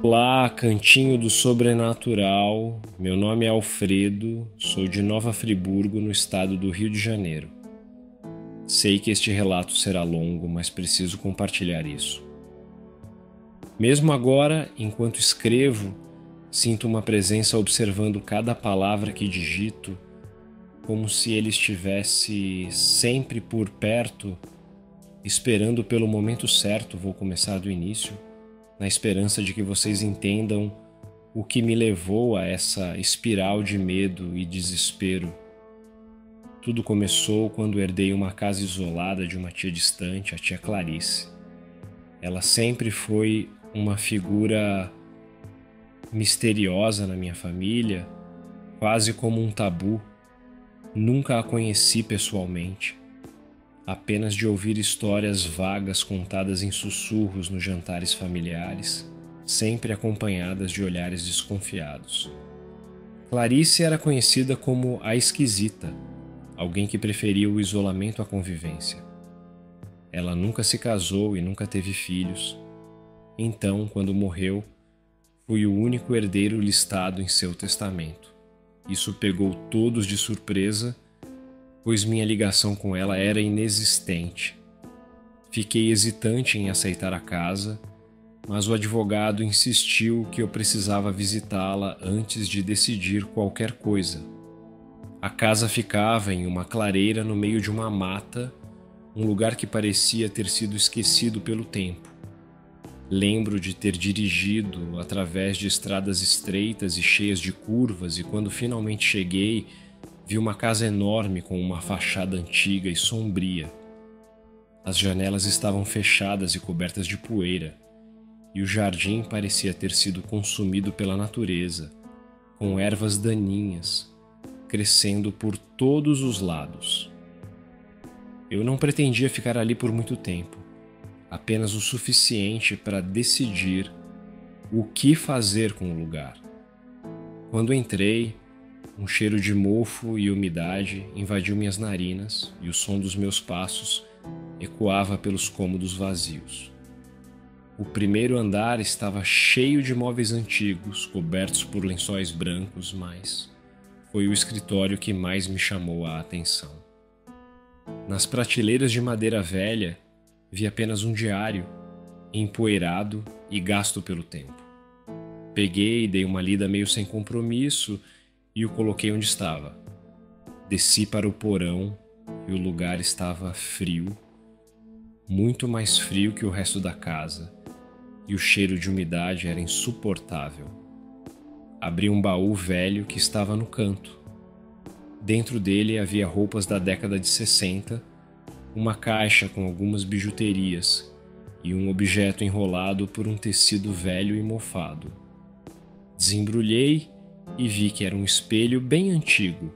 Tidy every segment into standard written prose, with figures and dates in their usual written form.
Olá, cantinho do sobrenatural. Meu nome é Alfredo, sou de Nova Friburgo, no estado do Rio de Janeiro. Sei que este relato será longo, mas preciso compartilhar isso. Mesmo agora, enquanto escrevo, sinto uma presença observando cada palavra que digito, como se ele estivesse sempre por perto, esperando pelo momento certo. Vou começar do início, na esperança de que vocês entendam o que me levou a essa espiral de medo e desespero. Tudo começou quando herdei uma casa isolada de uma tia distante, a tia Clarice. Ela sempre foi uma figura misteriosa na minha família, quase como um tabu. Nunca a conheci pessoalmente, apenas de ouvir histórias vagas contadas em sussurros nos jantares familiares, sempre acompanhadas de olhares desconfiados. Clarice era conhecida como a esquisita, alguém que preferia o isolamento à convivência. Ela nunca se casou e nunca teve filhos. Então, quando morreu, fui o único herdeiro listado em seu testamento. Isso pegou todos de surpresa, pois minha ligação com ela era inexistente. Fiquei hesitante em aceitar a casa, mas o advogado insistiu que eu precisava visitá-la antes de decidir qualquer coisa. A casa ficava em uma clareira no meio de uma mata, um lugar que parecia ter sido esquecido pelo tempo. Lembro de ter dirigido através de estradas estreitas e cheias de curvas, e quando finalmente cheguei, vi uma casa enorme com uma fachada antiga e sombria. As janelas estavam fechadas e cobertas de poeira, e o jardim parecia ter sido consumido pela natureza, com ervas daninhas crescendo por todos os lados. Eu não pretendia ficar ali por muito tempo, apenas o suficiente para decidir o que fazer com o lugar. Quando entrei, um cheiro de mofo e umidade invadiu minhas narinas e o som dos meus passos ecoava pelos cômodos vazios. O primeiro andar estava cheio de móveis antigos, cobertos por lençóis brancos, mas foi o escritório que mais me chamou a atenção. Nas prateleiras de madeira velha, vi apenas um diário, empoeirado e gasto pelo tempo. Peguei e dei uma lida meio sem compromisso e o coloquei onde estava. Desci para o porão e o lugar estava frio, muito mais frio que o resto da casa, e o cheiro de umidade era insuportável. Abri um baú velho que estava no canto. Dentro dele havia roupas da década de 60, uma caixa com algumas bijuterias e um objeto enrolado por um tecido velho e mofado. Desembrulhei e vi que era um espelho bem antigo.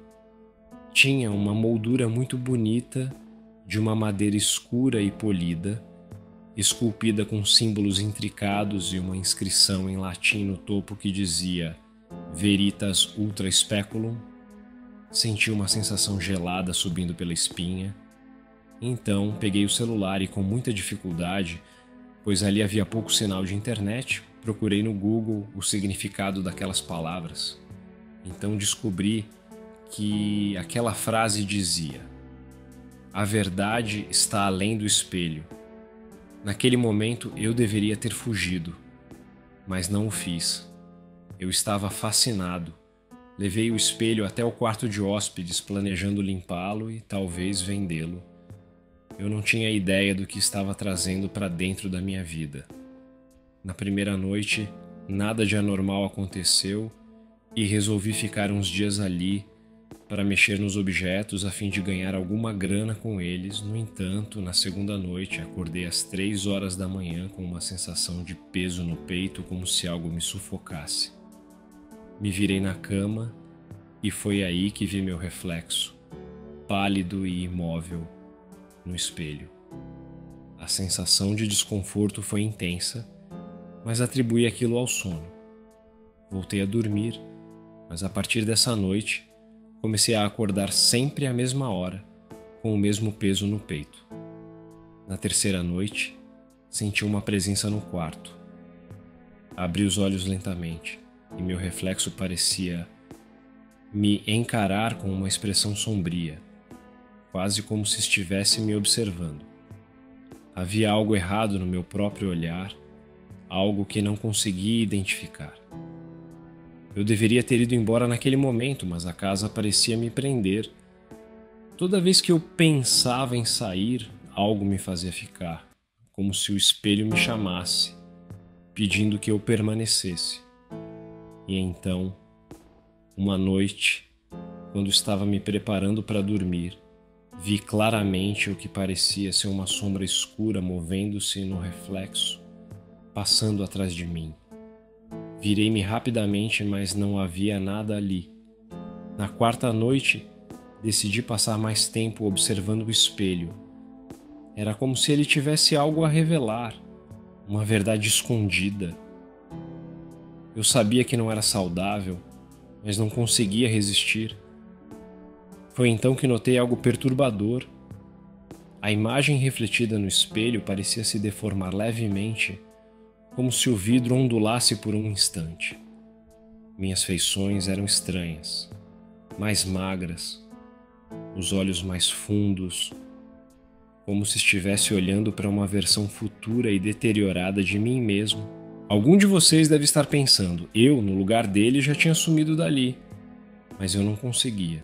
Tinha uma moldura muito bonita, de uma madeira escura e polida, esculpida com símbolos intricados e uma inscrição em latim no topo que dizia Veritas Ultra Speculum. Senti uma sensação gelada subindo pela espinha. Então peguei o celular e, com muita dificuldade, pois ali havia pouco sinal de internet, procurei no Google o significado daquelas palavras. Então descobri que aquela frase dizia: a verdade está além do espelho. Naquele momento eu deveria ter fugido, mas não o fiz. Eu estava fascinado. Levei o espelho até o quarto de hóspedes, planejando limpá-lo e talvez vendê-lo. Eu não tinha ideia do que estava trazendo para dentro da minha vida. Na primeira noite, nada de anormal aconteceu e resolvi ficar uns dias ali para mexer nos objetos a fim de ganhar alguma grana com eles. No entanto, na segunda noite, acordei às 3 horas da manhã com uma sensação de peso no peito, como se algo me sufocasse. Me virei na cama e foi aí que vi meu reflexo, pálido e imóvel, no espelho. A sensação de desconforto foi intensa, mas atribuí aquilo ao sono. Voltei a dormir, mas a partir dessa noite, comecei a acordar sempre à mesma hora, com o mesmo peso no peito. Na terceira noite, senti uma presença no quarto. Abri os olhos lentamente e meu reflexo parecia me encarar com uma expressão sombria, quase como se estivesse me observando. Havia algo errado no meu próprio olhar, algo que não conseguia identificar. Eu deveria ter ido embora naquele momento, mas a casa parecia me prender. Toda vez que eu pensava em sair, algo me fazia ficar, como se o espelho me chamasse, pedindo que eu permanecesse. E então, uma noite, quando estava me preparando para dormir, vi claramente o que parecia ser uma sombra escura movendo-se no reflexo, passando atrás de mim. Virei-me rapidamente, mas não havia nada ali. Na quarta noite, decidi passar mais tempo observando o espelho. Era como se ele tivesse algo a revelar, uma verdade escondida. Eu sabia que não era saudável, mas não conseguia resistir. Foi então que notei algo perturbador. A imagem refletida no espelho parecia se deformar levemente, como se o vidro ondulasse por um instante. Minhas feições eram estranhas, mais magras, os olhos mais fundos, como se estivesse olhando para uma versão futura e deteriorada de mim mesmo. Algum de vocês deve estar pensando, eu, no lugar dele, já tinha sumido dali, mas eu não conseguia.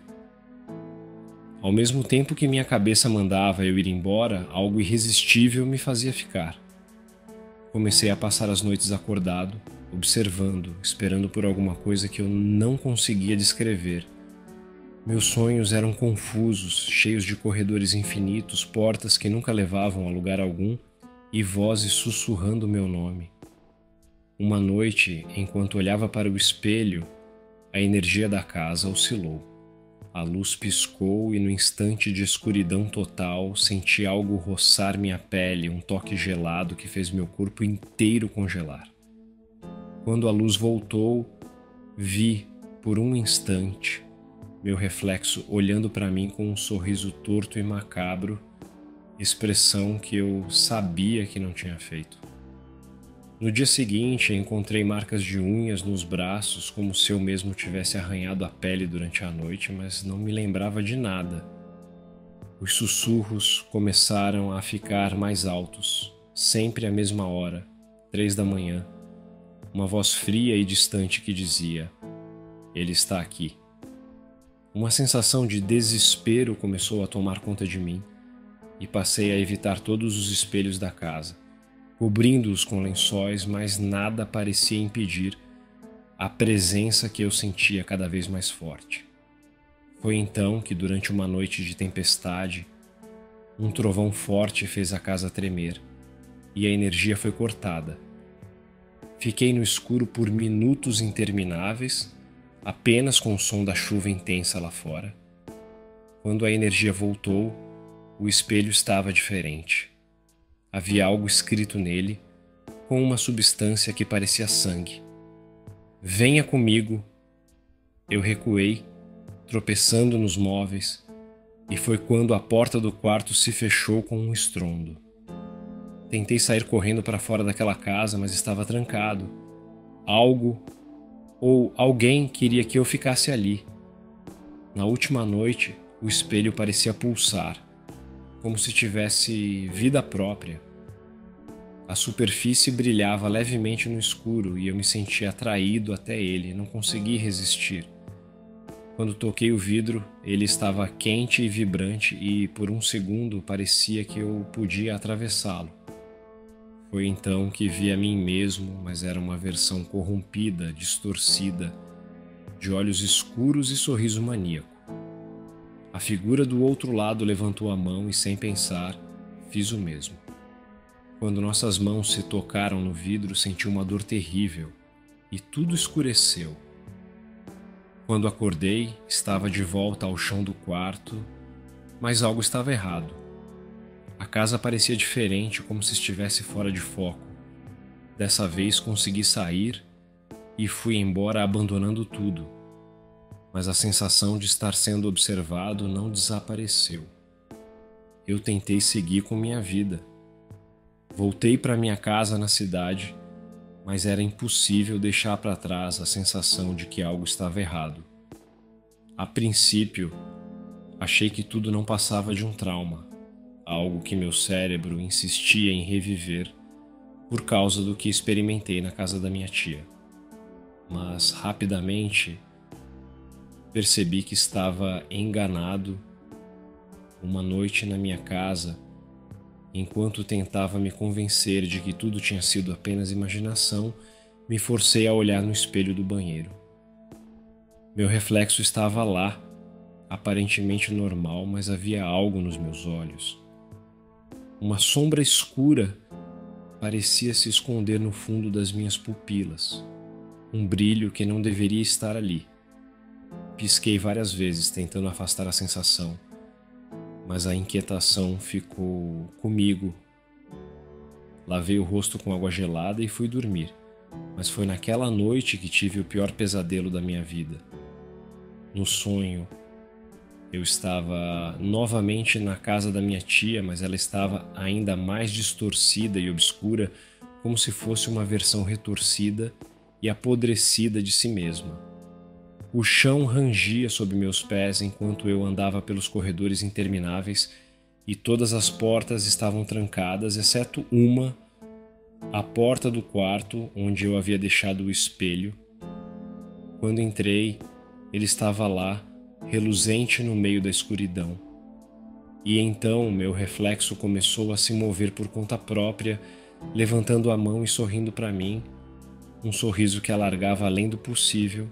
Ao mesmo tempo que minha cabeça mandava eu ir embora, algo irresistível me fazia ficar. Comecei a passar as noites acordado, observando, esperando por alguma coisa que eu não conseguia descrever. Meus sonhos eram confusos, cheios de corredores infinitos, portas que nunca levavam a lugar algum e vozes sussurrando meu nome. Uma noite, enquanto olhava para o espelho, a energia da casa oscilou. A luz piscou e no instante de escuridão total senti algo roçar minha pele, um toque gelado que fez meu corpo inteiro congelar. Quando a luz voltou, vi, por um instante, meu reflexo olhando para mim com um sorriso torto e macabro, expressão que eu sabia que não tinha feito. No dia seguinte, encontrei marcas de unhas nos braços, como se eu mesmo tivesse arranhado a pele durante a noite, mas não me lembrava de nada. Os sussurros começaram a ficar mais altos, sempre à mesma hora, 3 da manhã. Uma voz fria e distante que dizia: "Ele está aqui." Uma sensação de desespero começou a tomar conta de mim e passei a evitar todos os espelhos da casa, cobrindo-os com lençóis, mas nada parecia impedir a presença que eu sentia cada vez mais forte. Foi então que, durante uma noite de tempestade, um trovão forte fez a casa tremer e a energia foi cortada. Fiquei no escuro por minutos intermináveis, apenas com o som da chuva intensa lá fora. Quando a energia voltou, o espelho estava diferente. Havia algo escrito nele, com uma substância que parecia sangue. "Venha comigo." Eu recuei, tropeçando nos móveis, e foi quando a porta do quarto se fechou com um estrondo. Tentei sair correndo para fora daquela casa, mas estava trancado. Algo ou alguém queria que eu ficasse ali. Na última noite, o espelho parecia pulsar, como se tivesse vida própria. A superfície brilhava levemente no escuro e eu me sentia atraído até ele, não consegui resistir. Quando toquei o vidro, ele estava quente e vibrante e, por um segundo, parecia que eu podia atravessá-lo. Foi então que vi a mim mesmo, mas era uma versão corrompida, distorcida, de olhos escuros e sorriso maníaco. A figura do outro lado levantou a mão e, sem pensar, fiz o mesmo. Quando nossas mãos se tocaram no vidro, senti uma dor terrível e tudo escureceu. Quando acordei, estava de volta ao chão do quarto, mas algo estava errado. A casa parecia diferente, como se estivesse fora de foco. Dessa vez consegui sair e fui embora abandonando tudo, mas a sensação de estar sendo observado não desapareceu. Eu tentei seguir com minha vida. Voltei para minha casa na cidade, mas era impossível deixar para trás a sensação de que algo estava errado. A princípio, achei que tudo não passava de um trauma, algo que meu cérebro insistia em reviver por causa do que experimentei na casa da minha tia. Mas rapidamente percebi que estava enganado. Uma noite na minha casa, enquanto tentava me convencer de que tudo tinha sido apenas imaginação, me forcei a olhar no espelho do banheiro. Meu reflexo estava lá, aparentemente normal, mas havia algo nos meus olhos. Uma sombra escura parecia se esconder no fundo das minhas pupilas, um brilho que não deveria estar ali. Pisquei várias vezes tentando afastar a sensação, mas a inquietação ficou comigo. Lavei o rosto com água gelada e fui dormir, mas foi naquela noite que tive o pior pesadelo da minha vida. No sonho, eu estava novamente na casa da minha tia, mas ela estava ainda mais distorcida e obscura, como se fosse uma versão retorcida e apodrecida de si mesma. O chão rangia sob meus pés enquanto eu andava pelos corredores intermináveis e todas as portas estavam trancadas, exceto uma, a porta do quarto onde eu havia deixado o espelho. Quando entrei, ele estava lá, reluzente no meio da escuridão. E então meu reflexo começou a se mover por conta própria, levantando a mão e sorrindo para mim, um sorriso que alargava além do possível,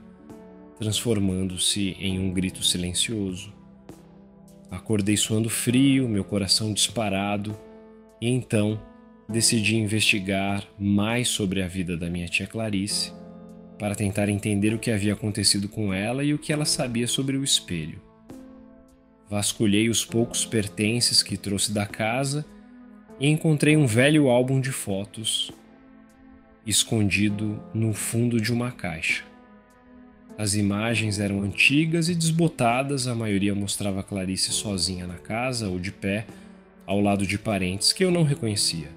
transformando-se em um grito silencioso. Acordei suando frio, meu coração disparado, e então decidi investigar mais sobre a vida da minha tia Clarice, para tentar entender o que havia acontecido com ela e o que ela sabia sobre o espelho. Vasculhei os poucos pertences que trouxe da casa e encontrei um velho álbum de fotos escondido no fundo de uma caixa. As imagens eram antigas e desbotadas, a maioria mostrava Clarice sozinha na casa ou de pé, ao lado de parentes que eu não reconhecia.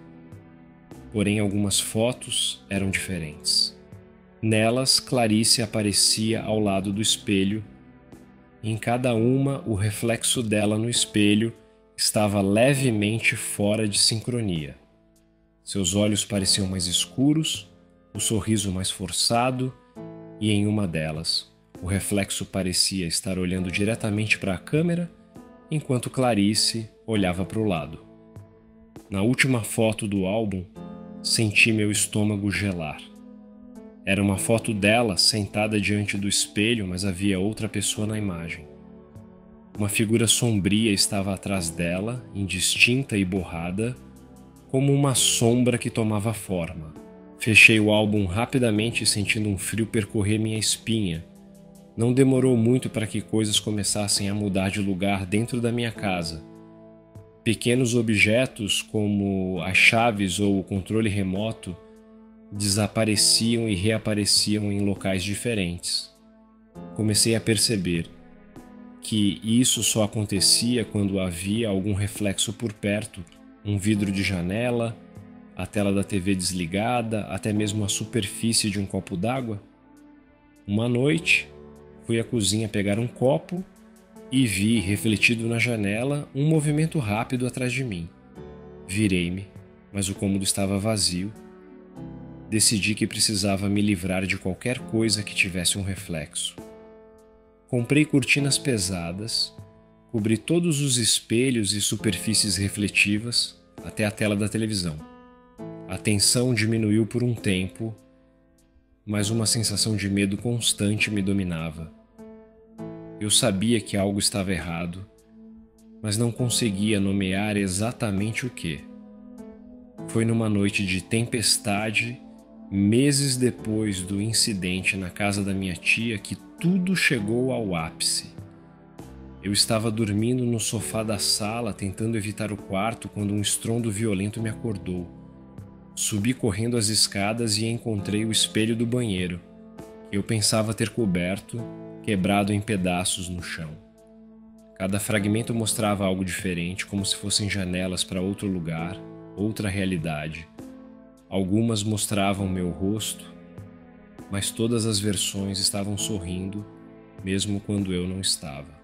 Porém, algumas fotos eram diferentes. Nelas, Clarice aparecia ao lado do espelho. Em cada uma, o reflexo dela no espelho estava levemente fora de sincronia. Seus olhos pareciam mais escuros, o sorriso mais forçado, e em uma delas, o reflexo parecia estar olhando diretamente para a câmera, enquanto Clarice olhava para o lado. Na última foto do álbum, senti meu estômago gelar. Era uma foto dela sentada diante do espelho, mas havia outra pessoa na imagem. Uma figura sombria estava atrás dela, indistinta e borrada, como uma sombra que tomava forma. Fechei o álbum rapidamente, sentindo um frio percorrer minha espinha. Não demorou muito para que coisas começassem a mudar de lugar dentro da minha casa. Pequenos objetos, como as chaves ou o controle remoto, desapareciam e reapareciam em locais diferentes. Comecei a perceber que isso só acontecia quando havia algum reflexo por perto, um vidro de janela, a tela da TV desligada, até mesmo a superfície de um copo d'água. Uma noite, fui à cozinha pegar um copo e vi, refletido na janela, um movimento rápido atrás de mim. Virei-me, mas o cômodo estava vazio. Decidi que precisava me livrar de qualquer coisa que tivesse um reflexo. Comprei cortinas pesadas, cobri todos os espelhos e superfícies refletivas até a tela da televisão. A tensão diminuiu por um tempo, mas uma sensação de medo constante me dominava. Eu sabia que algo estava errado, mas não conseguia nomear exatamente o que. Foi numa noite de tempestade, meses depois do incidente na casa da minha tia, que tudo chegou ao ápice. Eu estava dormindo no sofá da sala, tentando evitar o quarto, quando um estrondo violento me acordou. Subi correndo as escadas e encontrei o espelho do banheiro, que eu pensava ter coberto, quebrado em pedaços no chão. Cada fragmento mostrava algo diferente, como se fossem janelas para outro lugar, outra realidade. Algumas mostravam meu rosto, mas todas as versões estavam sorrindo, mesmo quando eu não estava.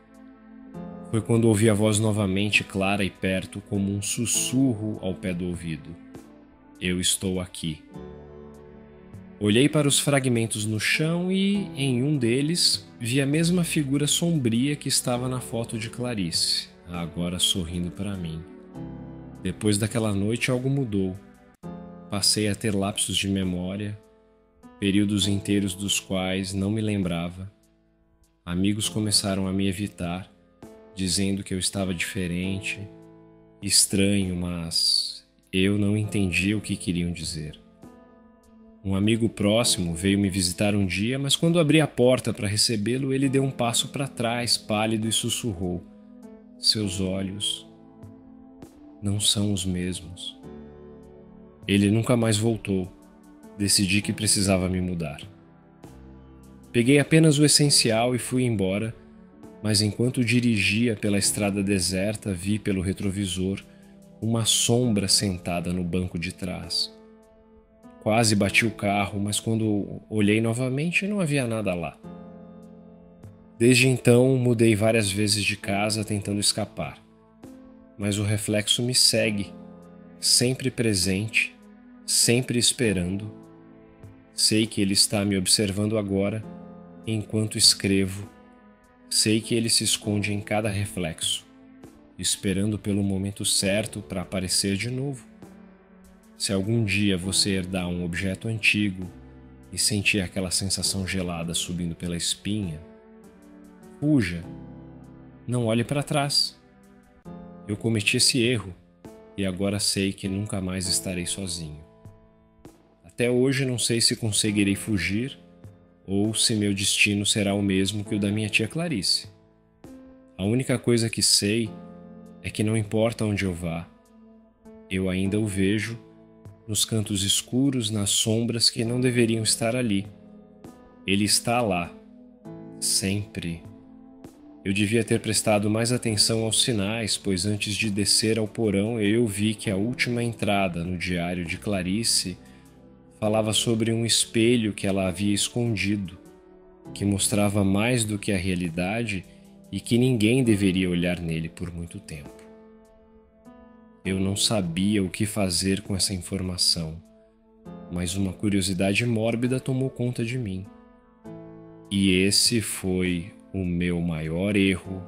Foi quando ouvi a voz novamente clara e perto, como um sussurro ao pé do ouvido. Eu estou aqui. Olhei para os fragmentos no chão e, em um deles, vi a mesma figura sombria que estava na foto de Clarice, agora sorrindo para mim. Depois daquela noite algo mudou. Passei a ter lapsos de memória, períodos inteiros dos quais não me lembrava. Amigos começaram a me evitar, dizendo que eu estava diferente, estranho, mas eu não entendia o que queriam dizer. Um amigo próximo veio me visitar um dia, mas quando abri a porta para recebê-lo, ele deu um passo para trás, pálido, e sussurrou: "Seus olhos não são os mesmos." Ele nunca mais voltou. Decidi que precisava me mudar. Peguei apenas o essencial e fui embora, mas enquanto dirigia pela estrada deserta, vi pelo retrovisor uma sombra sentada no banco de trás. Quase bati o carro, mas quando olhei novamente não havia nada lá. Desde então, mudei várias vezes de casa tentando escapar, mas o reflexo me segue, sempre presente, sempre esperando. Sei que ele está me observando agora, enquanto escrevo. Sei que ele se esconde em cada reflexo, esperando pelo momento certo para aparecer de novo. Se algum dia você herdar um objeto antigo e sentir aquela sensação gelada subindo pela espinha, fuja, não olhe para trás. Eu cometi esse erro e agora sei que nunca mais estarei sozinho. Até hoje não sei se conseguirei fugir ou se meu destino será o mesmo que o da minha tia Clarice. A única coisa que sei é que não importa onde eu vá, eu ainda o vejo nos cantos escuros, nas sombras que não deveriam estar ali. Ele está lá, sempre. Eu devia ter prestado mais atenção aos sinais, pois antes de descer ao porão eu vi que a última entrada no diário de Clarice falava sobre um espelho que ela havia escondido, que mostrava mais do que a realidade e que ninguém deveria olhar nele por muito tempo. Eu não sabia o que fazer com essa informação, mas uma curiosidade mórbida tomou conta de mim. E esse foi o meu maior erro